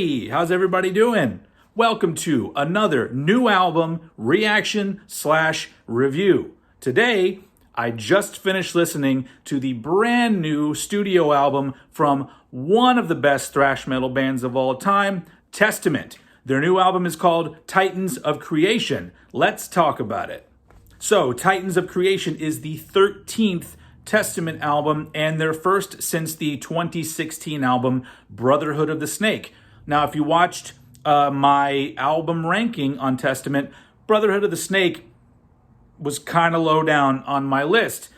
Hey, how's everybody doing? Welcome to another new album reaction/review. Today, I just finished listening to the brand new studio album from one of the best thrash metal bands of all time, Testament. Their new album is called Titans of Creation. Let's talk about it. So, Titans of Creation is the 13th Testament album and their first since the 2016 album Brotherhood of the Snake. Now, if you watched my album ranking on Testament, Brotherhood of the Snake was kind of low down on my list.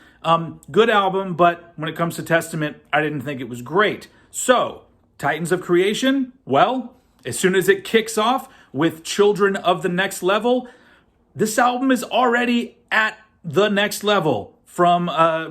Good album, but when it comes to Testament, I didn't think it was great. So, Titans of Creation, well, as soon as it kicks off with Children of the Next Level, this album is already at the next level from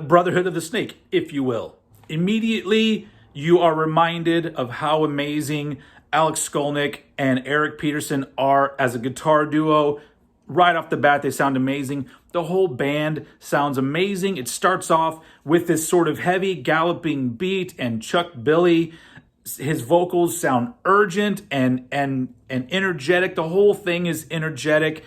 Brotherhood of the Snake, if you will. Immediately, you are reminded of how amazing Alex Skolnick and Eric Peterson are as a guitar duo. Right off the bat, they sound amazing. The whole band sounds amazing. It starts off with this sort of heavy galloping beat, and Chuck Billy, his vocals sound urgent and energetic. The whole thing is energetic.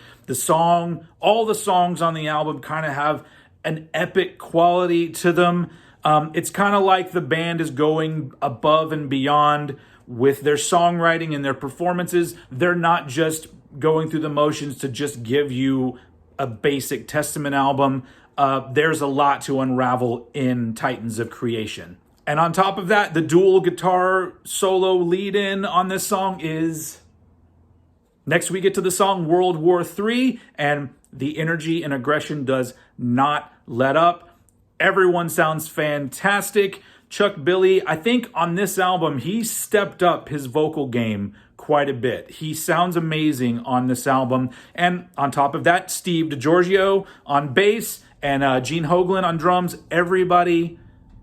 All the songs on the album kind of have an epic quality to them. It's kind of like the band is going above and beyond with their songwriting and their performances. They're not just going through the motions to just give you a basic Testament album. There's a lot to unravel in Titans of Creation. And on top of that, the dual guitar solo lead-in on this song is... Next, we get to the song World War III, and the energy and aggression does not let up. Everyone sounds fantastic. Chuck Billy, I think on this album, he stepped up his vocal game quite a bit. He sounds amazing on this album. And on top of that, Steve DiGiorgio on bass and Gene Hoglan on drums. Everybody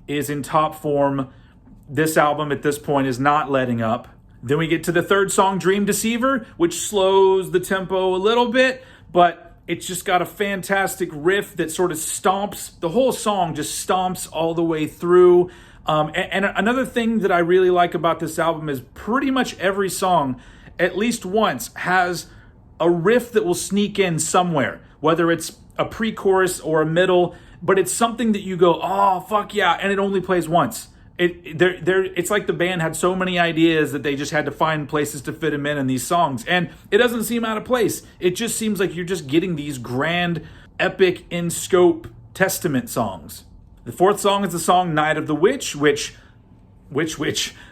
is in top form. This album at this point is not letting up. Then we get to the third song, Dream Deceiver, which slows the tempo a little bit, but it's just got a fantastic riff that sort of stomps. The whole song just stomps all the way through. And another thing that I really like about this album is pretty much every song, at least once, has a riff that will sneak in somewhere, whether it's a pre-chorus or a middle, but it's something that you go, oh, fuck yeah, and it only plays once. It's like the band had so many ideas that they just had to find places to fit them in these songs. And it doesn't seem out of place. It just seems like you're just getting these grand, epic, in-scope Testament songs. The fourth song is the song Night of the Witch, which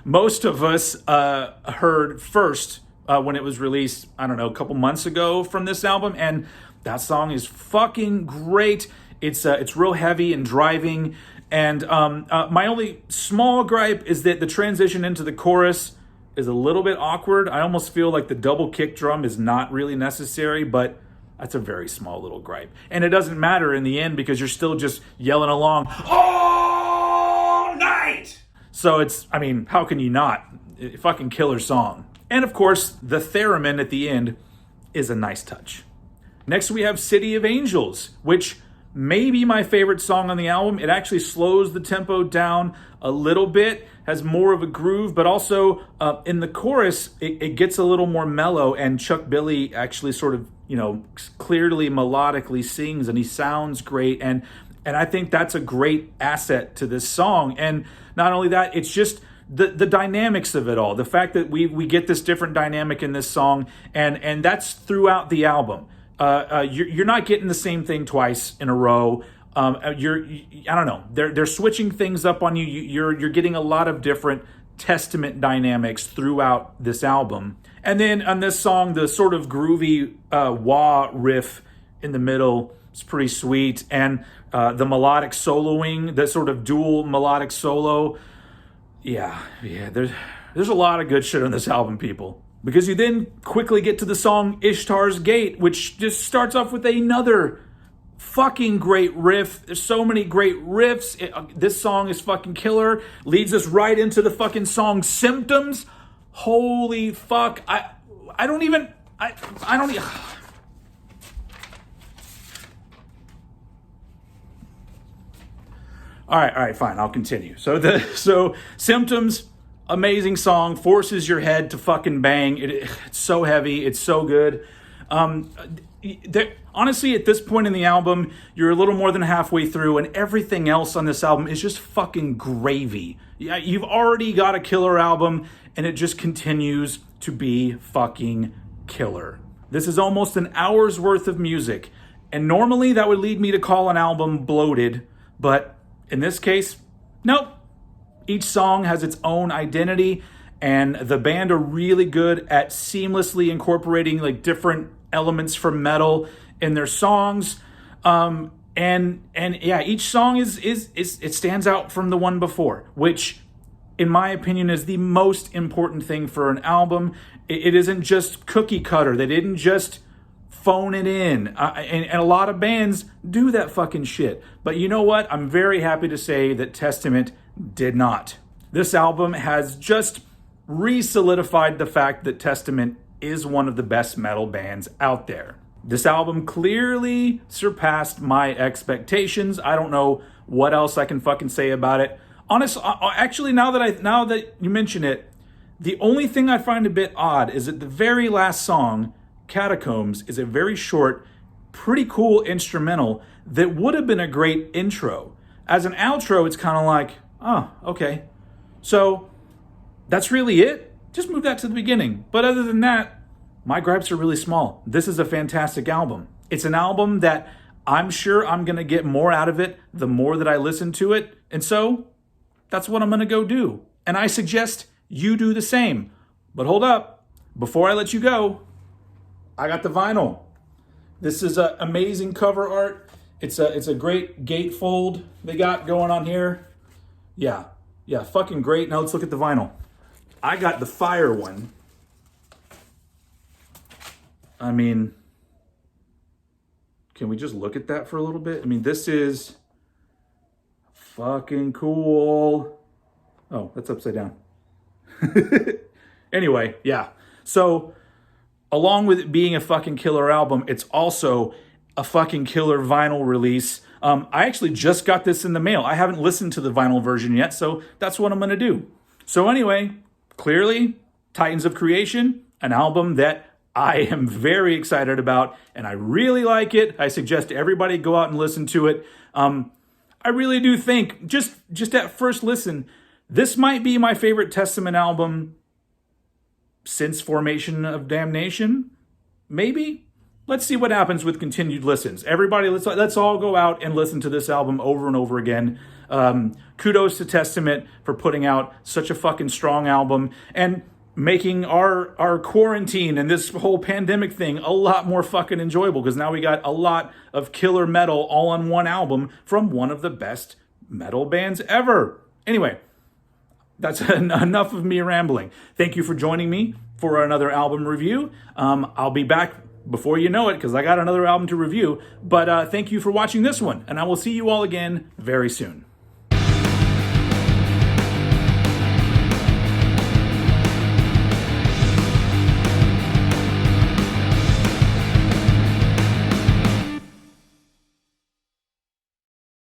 most of us heard first when it was released, I don't know, a couple months ago from this album. And that song is fucking great. It's real heavy and driving. And my only small gripe is that the transition into the chorus is a little bit awkward. I almost feel like the double kick drum is not really necessary, but that's a very small little gripe. And it doesn't matter in the end because you're still just yelling along all night. So how can you not? Fucking killer song. And of course, the theremin at the end is a nice touch. Next, we have City of Angels, which may be my favorite song on the album. It actually slows the tempo down a little bit, has more of a groove, but also in the chorus, it gets a little more mellow, and Chuck Billy actually sort of, clearly melodically sings, and he sounds great, and I think that's a great asset to this song. And not only that, it's just the dynamics of it all. The fact that we get this different dynamic in this song, and that's throughout the album. You're not getting the same thing twice in a row. I don't know. They're switching things up on you. You're getting a lot of different Testament dynamics throughout this album. And then on this song, the sort of groovy wah riff in the middle is pretty sweet. And the melodic soloing, the sort of dual melodic solo. Yeah. There's a lot of good shit on this album, people. Because you then quickly get to the song Ishtar's Gate, which just starts off with another fucking great riff. There's so many great riffs. This song is fucking killer. Leads us right into the fucking song Symptoms. Holy fuck. I don't even... All right, fine. I'll continue. So Symptoms... amazing song, forces your head to fucking bang. It's so heavy, it's so good. Honestly, at this point in the album, you're a little more than halfway through, and everything else on this album is just fucking gravy. Yeah, you've already got a killer album, and it just continues to be fucking killer. This is almost an hour's worth of music, and normally that would lead me to call an album bloated, but in this case, nope. Each song has its own identity, and the band are really good at seamlessly incorporating like different elements from metal in their songs. And yeah, each song is it stands out from the one before, which in my opinion is the most important thing for an album. It isn't just cookie cutter. They didn't just phone it in. And a lot of bands do that fucking shit. But you know what? I'm very happy to say that Testament did not. This album has just re-solidified the fact that Testament is one of the best metal bands out there. This album clearly surpassed my expectations. I don't know what else I can fucking say about it. Honestly, actually, now that you mention it, the only thing I find a bit odd is that the very last song, Catacombs, is a very short, pretty cool instrumental that would have been a great intro. As an outro, it's kind of like, oh, okay. So that's really it? Just move that to the beginning. But other than that, my gripes are really small. This is a fantastic album. It's an album that I'm sure I'm going to get more out of it the more that I listen to it. And so that's what I'm going to go do. And I suggest you do the same. But hold up. Before I let you go, I got the vinyl. This is an amazing cover art. It's a great gatefold they got going on here. Yeah, fucking great. Now let's look at the vinyl. I got the fire one. I mean, can we just look at that for a little bit? I mean, this is fucking cool. Oh, that's upside down. Anyway, yeah. So, along with it being a fucking killer album, it's also a fucking killer vinyl release. I actually just got this in the mail. I haven't listened to the vinyl version yet, so that's what I'm going to do. So anyway, clearly, Titans of Creation, an album that I am very excited about, and I really like it. I suggest everybody go out and listen to it. I really do think, just at first listen, this might be my favorite Testament album since Formation of Damnation. Maybe? Let's see what happens with continued listens. Everybody, let's all go out and listen to this album over and over again. Kudos to Testament for putting out such a fucking strong album and making our quarantine and this whole pandemic thing a lot more fucking enjoyable, because now we got a lot of killer metal all on one album from one of the best metal bands ever. Anyway, that's enough of me rambling. Thank you for joining me for another album review. I'll be back before you know it, because I got another album to review. But thank you for watching this one, and I will see you all again very soon.